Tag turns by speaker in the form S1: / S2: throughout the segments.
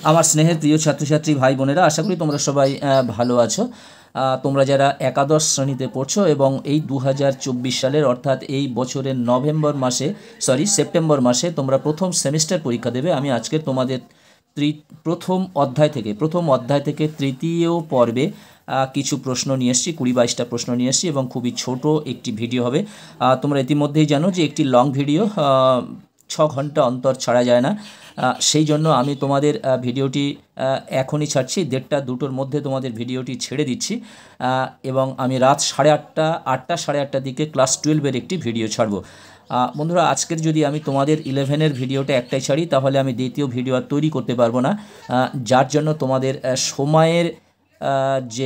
S1: আমার স্নেহের প্রিয় ছাত্রছাত্রী ভাই বোনেরা, আশা করি তোমরা সবাই ভালো আছো। তোমরা যারা একাদশ শ্রেণীতে পড়ছো এবং এই 2024 সালের অর্থাৎ এই বছরের সেপ্টেম্বর মাসে তোমরা প্রথম সেমিস্টার পরীক্ষা দেবে। আমি আজকের তোমাদের প্রথম অধ্যায় থেকে তৃতীয় পর্বে কিছু প্রশ্ন নিয়ে এসেছি, 20-22টা প্রশ্ন নিয়ে এসেছি এবং খুবই ছোট একটি ভিডিও হবে। তোমরা ইতিমধ্যেই জানো যে একটি লং ভিডিও 6 ঘন্টা অন্তর ছাড়া যায় না, সেই জন্য আমি তোমাদের ভিডিওটি এখনই ছাড়ছি, 1:30-2টোর মধ্যে তোমাদের ভিডিওটি ছেড়ে দিচ্ছি এবং আমি রাত 8:30-8:30টার দিকে ক্লাস 12-এর একটি ভিডিও ছাড়বো। বন্ধুরা, আজকের যদি আমি তোমাদের 11-এর ভিডিওটা একটাই ছাড়ি তাহলে আমি দ্বিতীয় ভিডিও আর তৈরি করতে পারবো না, যার জন্য তোমাদের সময়ের যে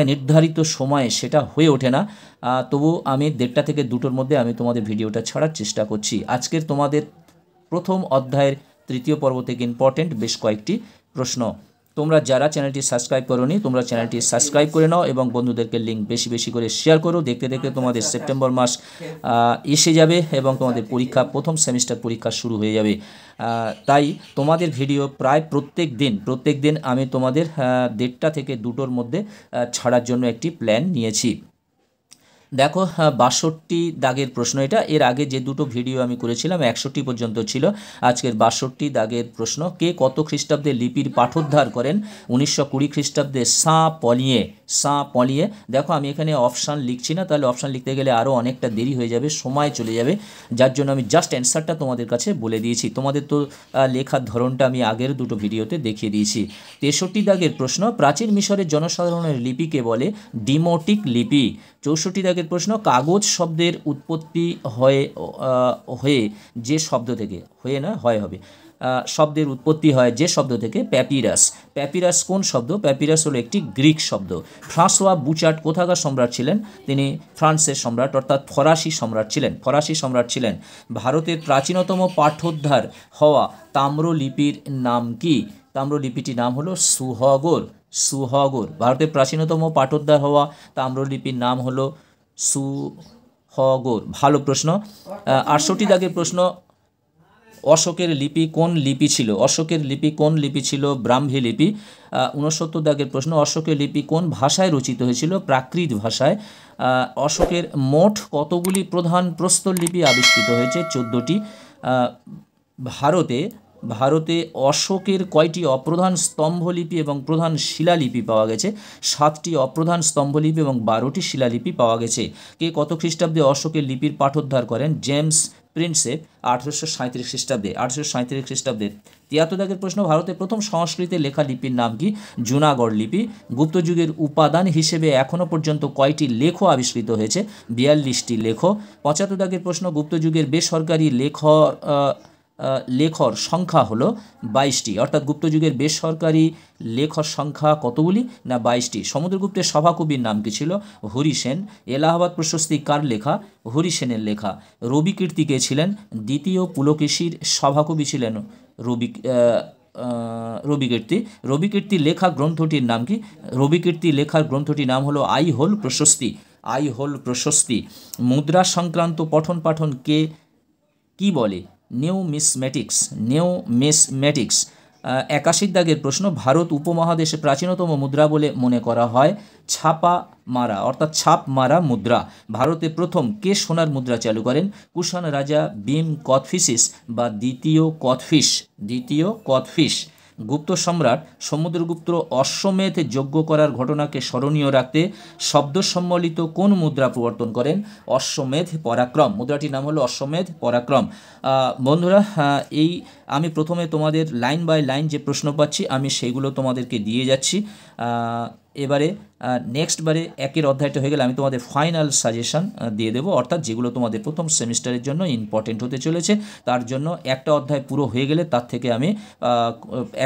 S1: নির্ধারিত সময় সেটা হয়ে ওঠে না। তবু আমি 1:30 থেকে 2টোর মধ্যে আমি তোমাদের ভিডিওটা ছাড়ার চেষ্টা করছি। আজকের তোমাদের প্রথম অধ্যায়ের তৃতীয় পর্ব থেকে ইম্পর্টেন্ট বেশ কয়েকটি প্রশ্ন। তোমরা যারা চ্যানেলটি সাবস্ক্রাইব করোনি তোমরা চ্যানেলটি সাবস্ক্রাইব করে নাও এবং বন্ধুদেরকে লিঙ্ক বেশি বেশি করে শেয়ার করো। দেখতে দেখতে তোমাদের সেপ্টেম্বর মাস এসে যাবে এবং তোমাদের প্রথম সেমিস্টার পরীক্ষা শুরু হয়ে যাবে। তাই তোমাদের ভিডিও প্রায় প্রত্যেক দিন আমি তোমাদের 1:30 থেকে 2টোর মধ্যে ছাড়ার জন্য একটি প্ল্যান নিয়েছি। দেখো, 62 দাগের প্রশ্ন এটা। এর আগে যে দুটো ভিডিও আমি করেছিলাম 61 পর্যন্ত ছিল, আজকের 62 দাগের প্রশ্ন। কে কত খ্রিস্টাব্দে লিপির পাঠোদ্ধার করেন? 1920 খ্রিস্টাব্দে সাঁ পলিয়ে। দেখো, আমি এখানে অপশান লিখছি না, তাহলে অপশান লিখতে গেলে আরও অনেকটা দেরি হয়ে যাবে, সময় চলে যাবে, যার জন্য আমি জাস্ট অ্যান্সারটা তোমাদের কাছে বলে দিয়েছি। তোমাদের তো লেখার ধরনটা আমি আগের দুটো ভিডিওতে দেখিয়ে দিয়েছি। 63 দাগের প্রশ্ন, প্রাচীন মিশরের জনসাধারণের লিপিকে বলে ডিমোটিক লিপি। 64 দাগের প্রশ্ন, কাগজ শব্দের উৎপত্তি হয়ে যে শব্দ থেকে শব্দের উৎপত্তি হয় যে শব্দ থেকে? প্যাপিরাস কোন শব্দ? প্যাপিরাস হলো একটি গ্রিক শব্দ। ফ্রাঁসোয়া বুচার্ট কোথাকার সম্রাট ছিলেন? তিনি ফ্রান্সের সম্রাট অর্থাৎ ফরাসি সম্রাট ছিলেন। ভারতের প্রাচীনতম পাঠোদ্ধার হওয়া তাম্রলিপির নাম কি? তাম্রলিপিটির নাম হলো সুহগর। ভারতের প্রাচীনতম পাঠোদ্ধার হওয়া তাম্রলিপির নাম হলো সুহগর। ভালো প্রশ্ন। 68 দাগের প্রশ্ন, অশোকের লিপি কোন লিপি ছিল? ব্রাহ্মী লিপি। 69 দাগের প্রশ্ন, অশোকের লিপি কোন ভাষায় রচিত হয়েছিল? প্রাকৃত ভাষায়। অশোকের মোট কতগুলি প্রধান প্রস্তর লিপি আবিষ্কৃত হয়েছে? 14টি। ভারতে অশোকের কয়টি অপ্রধান স্তম্ভলিপি এবং প্রধান শিলালিপি পাওয়া গেছে? 7টি অপ্রধান স্তম্ভলিপি এবং 12টি শিলালিপি পাওয়া গেছে। কে কত খ্রিস্টাব্দে অশোকের লিপির পাঠোদ্ধার করেন? জেমস প্রিন্সেপ 1837 খ্রিস্টাব্দে। 73 দাগের প্রশ্ন, ভারতের প্রথম সংস্কৃতে লেখা লিপির নাম কি? জুনাগড় লিপি। গুপ্তযুগের উপাদান হিসেবে এখনও পর্যন্ত কয়টি লেখ আবিষ্কৃত হয়েছে? 42টি লেখ। 75 দাগের প্রশ্ন, গুপ্তযুগের বেসরকারি লেখর সংখ্যা হলো 22টি, অর্থাৎ গুপ্তযুগের বেসরকারি লেখর সংখ্যা কতগুলি? না 22টি। সমুদ্রগুপ্তের সভাকবির নাম কি ছিল? হরিসেন। এলাহাবাদ প্রশস্তি কার লেখা? হরিসেনের লেখা। রবিকীর্তি কে ছিলেন? দ্বিতীয় পুলকেশীর সভাকবি ছিলেন রবিকীর্তি লেখা গ্রন্থটির নাম কি? রবিকীর্তি লেখার গ্রন্থটির নাম হলো আইহোল প্রশস্তি। মুদ্রা সংক্রান্ত পঠন পাঠন কি বলে? নিউমিসমেটিক্স। 81 দাগের প্রশ্ন, ভারত উপমহাদেশে প্রাচীনতম মুদ্রা বলে মনে করা হয় ছাপ মারা মুদ্রা। ভারতে প্রথম কে সোনার মুদ্রা চালু করেন? কুষাণ রাজা ভীম কোৎফিসিস বা দ্বিতীয় কোৎফিস। গুপ্ত সম্রাট সমুদ্রগুপ্ত অশ্বমেধ যজ্ঞ করার ঘটনাকে স্মরণীয় রাখতে শব্দ সম্বলিত কোন মুদ্রা প্রবর্তন করেন? অশ্বমেধ পরাক্রম। মুদ্রাটির নাম হলো অশ্বমেধ পরাক্রম। বন্ধুরা, আমি প্রথমে তোমাদের লাইন বাই লাইন যে প্রশ্ন পাচ্ছি আমি সেইগুলো তোমাদেরকে দিয়ে যাচ্ছি। এবারে নেক্সটবারে একের অধ্যায়টা হয়ে গেলে আমি তোমাদের ফাইনাল সাজেশন দিয়ে দেবো, অর্থাৎ যেগুলো তোমাদের প্রথম সেমিস্টারের জন্য ইম্পর্টেন্ট হতে চলেছে। তার জন্য একটা অধ্যায় পুরো হয়ে গেলে তার থেকে আমি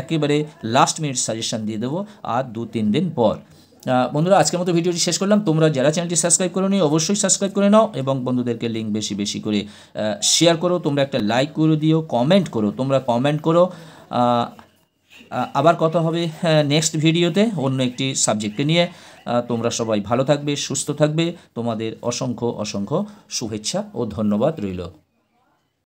S1: একেবারে লাস্ট মিনিট সাজেশন দিয়ে দেবো আর 2-3 দিন পর। বন্ধুরা, আজকের মতো ভিডিওটি শেষ করলাম। তোমরা যারা চ্যানেলটি সাবস্ক্রাইব করোনি অবশ্যই সাবস্ক্রাইব করে নাও এবং বন্ধুদেরকে লিঙ্ক বেশি বেশি করে শেয়ার করো। তোমরা একটা লাইক করে দিও, কমেন্ট করো। আবার কথা হবে নেক্সট ভিডিওতে অন্য একটি সাবজেক্টকে নিয়ে। তোমরা সবাই ভালো থাকবে, সুস্থ থাকবে। তোমাদের অসংখ্য শুভেচ্ছা ও ধন্যবাদ রইল।